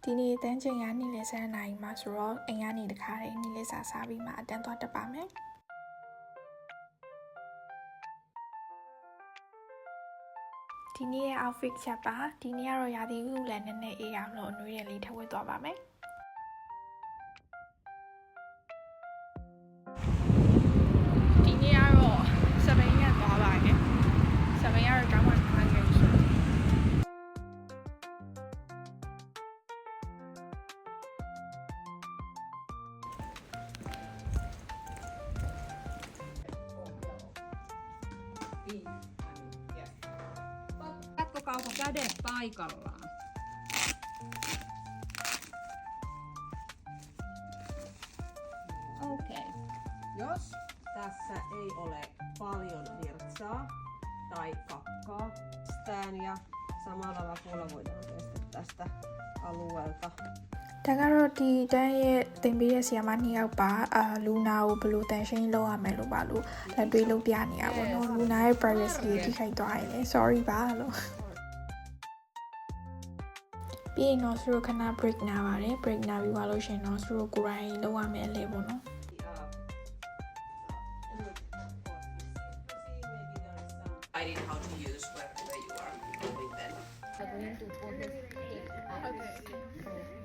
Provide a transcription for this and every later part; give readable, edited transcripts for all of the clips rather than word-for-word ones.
ဒီနေ့တန်းချိန်ကနေ့လယ်7 နာရီမှာဆိုတော့အိမ်ကနေတခါတည်းနေ့လယ်စာစားပြီးမှအတန်းသွားတက်ပါမယ်ဒီနေ့ရဲ့ outfit ချက်ပါဒီနေ့ကတော့ရာသီဥတုလည်းနည်းနည်းအေးအောင်လို့အနွေးရလေးထပ်ဝတ်သွားပါမယ်ဒီနေ့ကတော့စပိန်ရက်သွားပါတယ်စပိန်ကတော့ကျောင်းမှာထားခဲ့ပြီဆိုKäden paikalla. Okei. Jos tässä ei ole paljon virtsaa tai kakkaa, ja samalla lapulla voidaan pestä tästä alueelta. ဒါကတော့ဒီတန်းရဲ့သင်ပေးရဲ့ဆီယာမ2ယောက်ပါလူနာကိုဘယ်လိုတန်ရှင်းလုပ်ရမယ်လို့ပါလို့လက်တွေးလုပ်ပြနေရပါတော့လူနာရဲ့ privacy ကိုထိခိုက်သွားရင်လည်း sorry ပါလို့ပြီးရင်တော့သူတို့ခဏ break နာပါတယ် break နာပြီးသွားလို့ရှင်တော့သူတို့ကိုယ်တိုင်လုပ်ရမယ်လေပေါ့နော်How to use where you are moving them. I'm going to put his head up. Okay.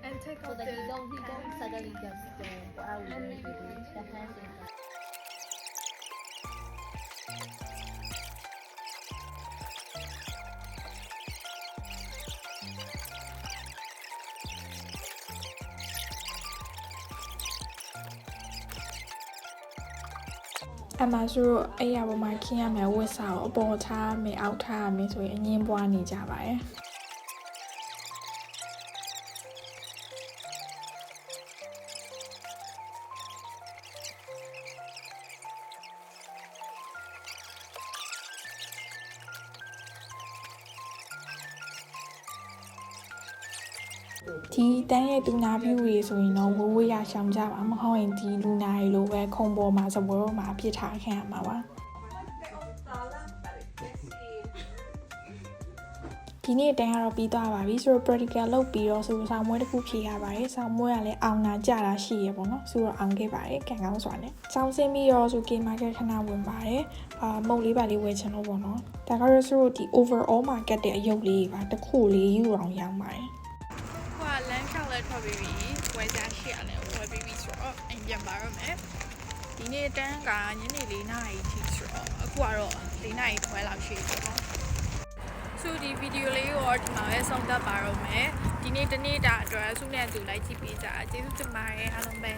And take So out that the he don't suddenly just go out with the hands in front.အမဆိုတော့အဲ့ရပေါ်မှာခင်းရမယ်ဝတ်စာကိုအပေါ်ထားမယ်အောက်ထားမယ်ဆိုရင်အငင်းပွားနေကြပါတယ်ဒီတန်းရဲ့လူနာပြူတွေဆိုရင်တော့ဝဝရရှောင်ကြပါမဟုတ်ရင်ဒီလူနာတွေလိုပဲခုံပေါ်မှာစပွဲပေါ်မှာပြစ်ထားခံရမှာပါဒီနေ့တန်းကတော့ပြီးသွားပါပြီဆိုတော့ practical လုပ်ပြီးတော့ဆိုဆောင်မွေးတစ်ခုဖြေရပါတယ်ဆောင်မွေးကလည်းအောင်နာကြတာရှိရပေါ့နော်ဆိုတော့အောင်ခဲ့ပါတယ်ကံကောင်းစွာနဲ့စောင်းဆင်းပြီးတော့ဆို game market ခဏဝင်ပါတယ်မုတ်လေးပါလေးဝယ်ချင်လို့ပေါ့နော်ဒါကတော့ဆိုတော့ဒီ overall market တဲ့အယုတ်လေးပါတစ်ခုလေးယူအောင်ရောင်းပါတယ်လမ်းချောက်လဲထွက်ပြီးပြီဝယ်စားရှိရတယ်ဝယ်ပြီးပြီဆိုတော့အိမ်ပြန်ပါရမယ်ဒီနေ့တန်းကညနေ4 နာရီထိဆိုတော့အခုကတော့4 နာရီခွဲလောက်ရှိပြီပေါ့ဆိုဒီဗီဒီယိုလေးကိုဒီမှာပဲဆုံးသတ်ပါရမယ်ဒီနေ့တနေ့တာအတွက်ဆုနဲ့အတူလိုက်ကြည့်ပေးကြကျေးဇူးတင်ပါတယ်အားလုံးပဲ